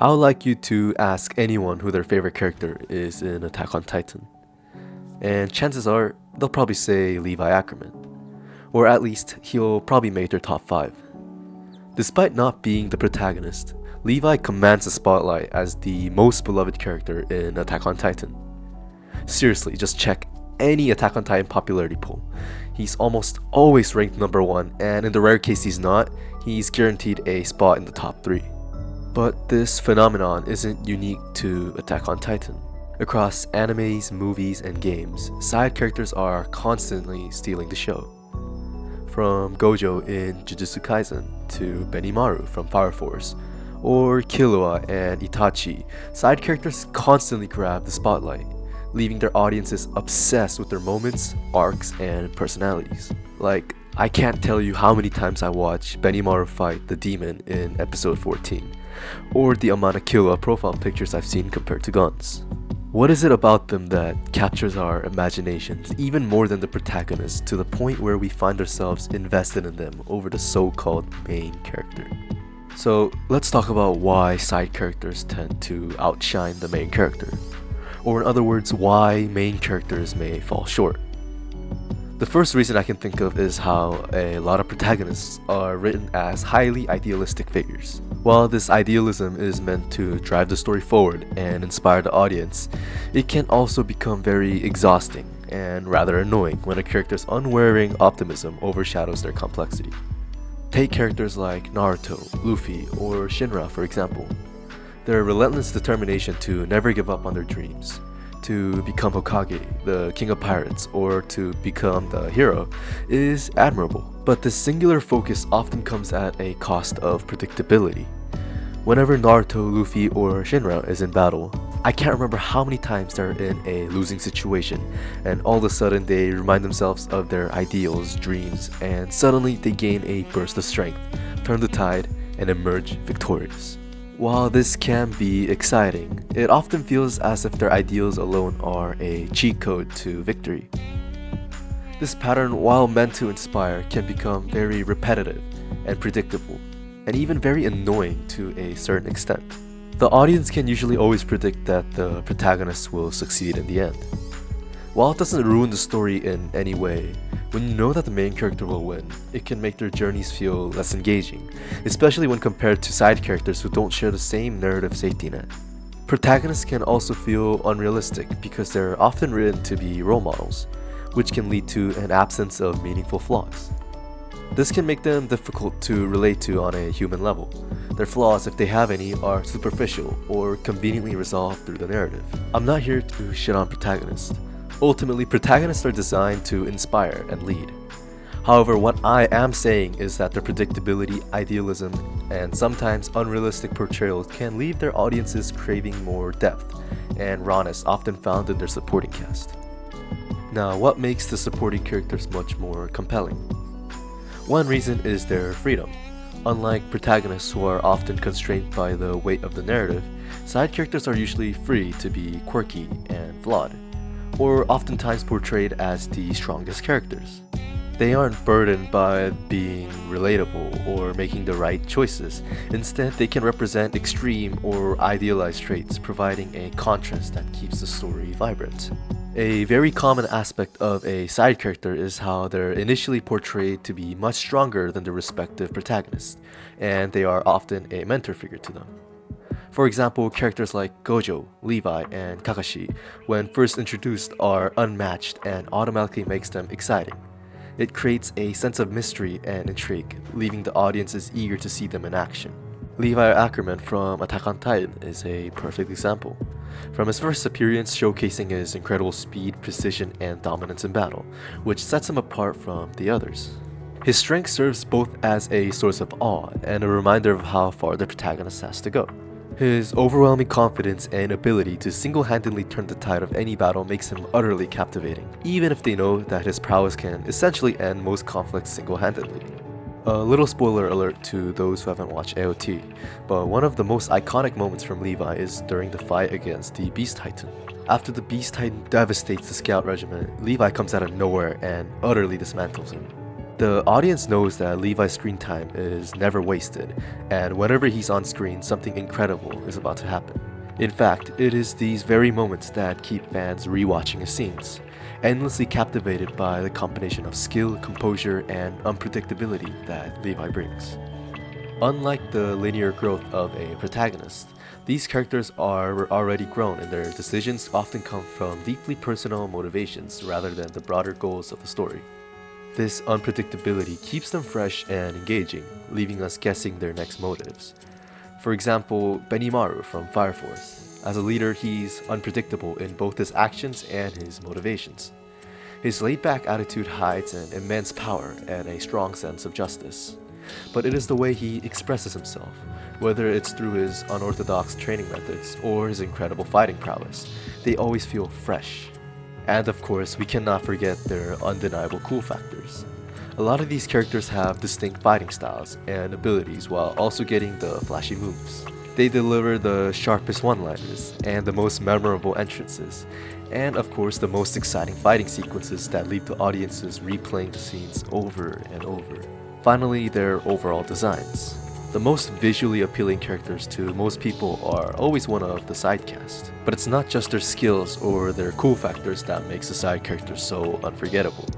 I would like you to ask anyone who their favorite character is in Attack on Titan. And chances are, they'll probably say Levi Ackerman. Or at least, he'll probably make their top 5. Despite not being the protagonist, Levi commands the spotlight as the most beloved character in Attack on Titan. Seriously, just check any Attack on Titan popularity poll. He's almost always ranked number 1, and in the rare case he's not, he's guaranteed a spot in the top 3. But this phenomenon isn't unique to Attack on Titan. Across animes, movies, and games, side characters are constantly stealing the show. From Gojo in Jujutsu Kaisen to Benimaru from Fire Force, or Killua and Itachi, side characters constantly grab the spotlight, leaving their audiences obsessed with their moments, arcs, and personalities. Like, I can't tell you how many times I watched Benimaru fight the demon in episode 14, or the amount of Killua profile pictures I've seen compared to guns. What is it about them that captures our imaginations even more than the protagonists, to the point where we find ourselves invested in them over the so-called main character? So let's talk about why side characters tend to outshine the main character. Or in other words, why main characters may fall short. The first reason I can think of is how a lot of protagonists are written as highly idealistic figures. While this idealism is meant to drive the story forward and inspire the audience, it can also become very exhausting and rather annoying when a character's unwavering optimism overshadows their complexity. Take characters like Naruto, Luffy, or Shinra for example. Their relentless determination to never give up on their dreams, to become Hokage, the king of pirates, or to become the hero, is admirable. But this singular focus often comes at a cost of predictability. Whenever Naruto, Luffy, or Shinra is in battle, I can't remember how many times they're in a losing situation, and all of a sudden they remind themselves of their ideals, dreams, and suddenly they gain a burst of strength, turn the tide, and emerge victorious. While this can be exciting, it often feels as if their ideals alone are a cheat code to victory. This pattern, while meant to inspire, can become very repetitive and predictable, and even very annoying to a certain extent. The audience can usually always predict that the protagonist will succeed in the end. While it doesn't ruin the story in any way, when you know that the main character will win, it can make their journeys feel less engaging, especially when compared to side characters who don't share the same narrative safety net. Protagonists can also feel unrealistic because they're often written to be role models, which can lead to an absence of meaningful flaws. This can make them difficult to relate to on a human level. Their flaws, if they have any, are superficial or conveniently resolved through the narrative. I'm not here to shit on protagonists. Ultimately, protagonists are designed to inspire and lead. However, what I am saying is that their predictability, idealism, and sometimes unrealistic portrayals can leave their audiences craving more depth and rawness often found in their supporting cast. Now, what makes the supporting characters much more compelling? One reason is their freedom. Unlike protagonists who are often constrained by the weight of the narrative, side characters are usually free to be quirky and flawed, or oftentimes portrayed as the strongest characters. They aren't burdened by being relatable or making the right choices. Instead, they can represent extreme or idealized traits, providing a contrast that keeps the story vibrant. A very common aspect of a side character is how they're initially portrayed to be much stronger than their respective protagonists, and they are often a mentor figure to them. For example, characters like Gojo, Levi, and Kakashi, when first introduced, are unmatched and automatically makes them exciting. It creates a sense of mystery and intrigue, leaving the audiences eager to see them in action. Levi Ackerman from Attack on Titan is a perfect example. From his first appearance showcasing his incredible speed, precision, and dominance in battle, which sets him apart from the others. His strength serves both as a source of awe and a reminder of how far the protagonist has to go. His overwhelming confidence and ability to single-handedly turn the tide of any battle makes him utterly captivating, even if they know that his prowess can essentially end most conflicts single-handedly. A little spoiler alert to those who haven't watched AOT, but one of the most iconic moments from Levi is during the fight against the Beast Titan. After the Beast Titan devastates the Scout Regiment, Levi comes out of nowhere and utterly dismantles him. The audience knows that Levi's screen time is never wasted, and whenever he's on screen, something incredible is about to happen. In fact, it is these very moments that keep fans rewatching his scenes, endlessly captivated by the combination of skill, composure, and unpredictability that Levi brings. Unlike the linear growth of a protagonist, these characters are already grown and their decisions often come from deeply personal motivations rather than the broader goals of the story. This unpredictability keeps them fresh and engaging, leaving us guessing their next motives. For example, Benimaru from Fire Force. As a leader, he's unpredictable in both his actions and his motivations. His laid-back attitude hides an immense power and a strong sense of justice. But it is the way he expresses himself, whether it's through his unorthodox training methods or his incredible fighting prowess, they always feel fresh. And of course, we cannot forget their undeniable cool factors. A lot of these characters have distinct fighting styles and abilities while also getting the flashy moves. They deliver the sharpest one-liners and the most memorable entrances, and of course the most exciting fighting sequences that leave the audiences replaying the scenes over and over. Finally, their overall designs. The most visually appealing characters to most people are always one of the side cast, but it's not just their skills or their cool factors that makes the side characters so unforgettable.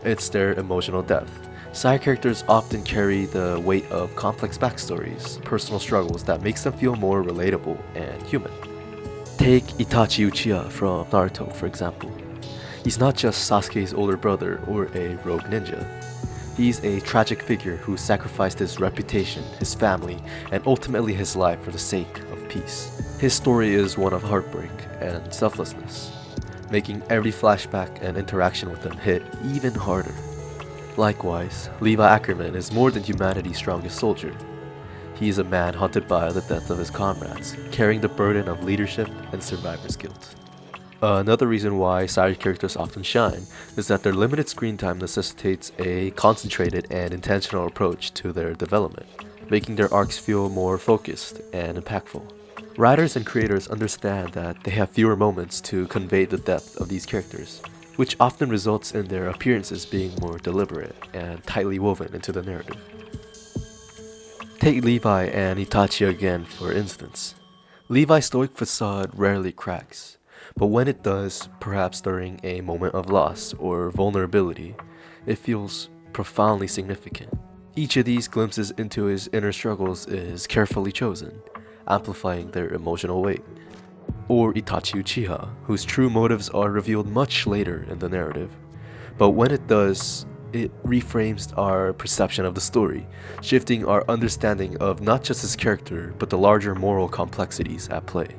It's their emotional depth. Side characters often carry the weight of complex backstories, personal struggles that makes them feel more relatable and human. Take Itachi Uchiha from Naruto, for example. He's not just Sasuke's older brother or a rogue ninja. He's a tragic figure who sacrificed his reputation, his family, and ultimately his life for the sake of peace. His story is one of heartbreak and selflessness, making every flashback and interaction with him hit even harder. Likewise, Levi Ackerman is more than humanity's strongest soldier. He is a man haunted by the death of his comrades, carrying the burden of leadership and survivor's guilt. Another reason why side characters often shine is that their limited screen time necessitates a concentrated and intentional approach to their development, making their arcs feel more focused and impactful. Writers and creators understand that they have fewer moments to convey the depth of these characters, which often results in their appearances being more deliberate and tightly woven into the narrative. Take Levi and Itachi again, for instance. Levi's stoic facade rarely cracks, but when it does, perhaps during a moment of loss or vulnerability, it feels profoundly significant. Each of these glimpses into his inner struggles is carefully chosen, amplifying their emotional weight. Or Itachi Uchiha, whose true motives are revealed much later in the narrative. But when it does, it reframes our perception of the story, shifting our understanding of not just his character, but the larger moral complexities at play.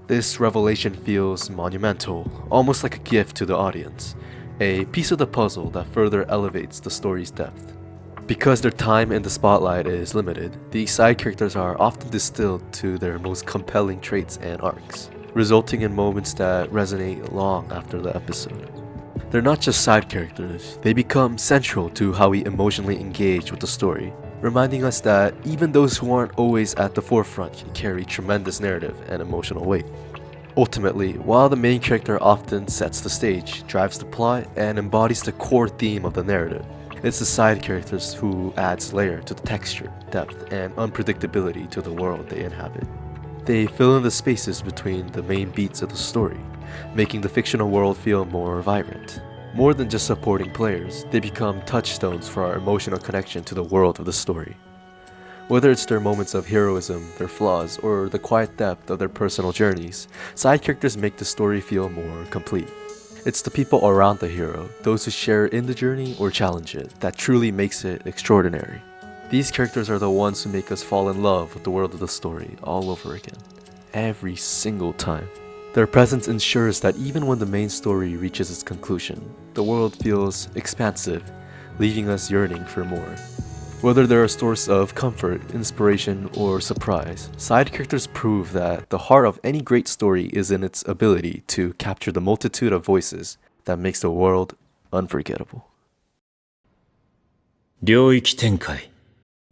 This revelation feels monumental, almost like a gift to the audience, a piece of the puzzle that further elevates the story's depth. Because their time in the spotlight is limited, these side characters are often distilled to their most compelling traits and arcs, resulting in moments that resonate long after the episode. They're not just side characters, they become central to how we emotionally engage with the story, reminding us that even those who aren't always at the forefront can carry tremendous narrative and emotional weight. Ultimately, while the main character often sets the stage, drives the plot, and embodies the core theme of the narrative, it's the side characters who adds layer to the texture, depth, and unpredictability to the world they inhabit. They fill in the spaces between the main beats of the story, making the fictional world feel more vibrant. More than just supporting players, they become touchstones for our emotional connection to the world of the story. Whether it's their moments of heroism, their flaws, or the quiet depth of their personal journeys, side characters make the story feel more complete. It's the people around the hero, those who share in the journey or challenge it, that truly makes it extraordinary. These characters are the ones who make us fall in love with the world of the story all over again, every single time. Their presence ensures that even when the main story reaches its conclusion, the world feels expansive, leaving us yearning for more. Whether they're a source of comfort, inspiration, or surprise, side characters prove that the heart of any great story is in its ability to capture the multitude of voices that makes the world unforgettable. 領域展開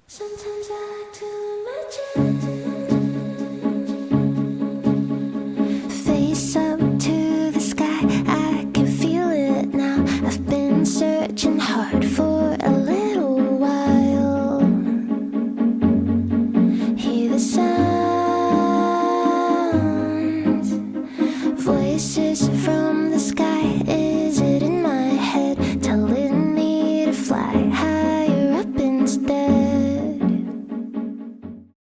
Sometimes I like to imagine face up to the sky, I can feel it now. I've been searching hard for a little kisses from the sky.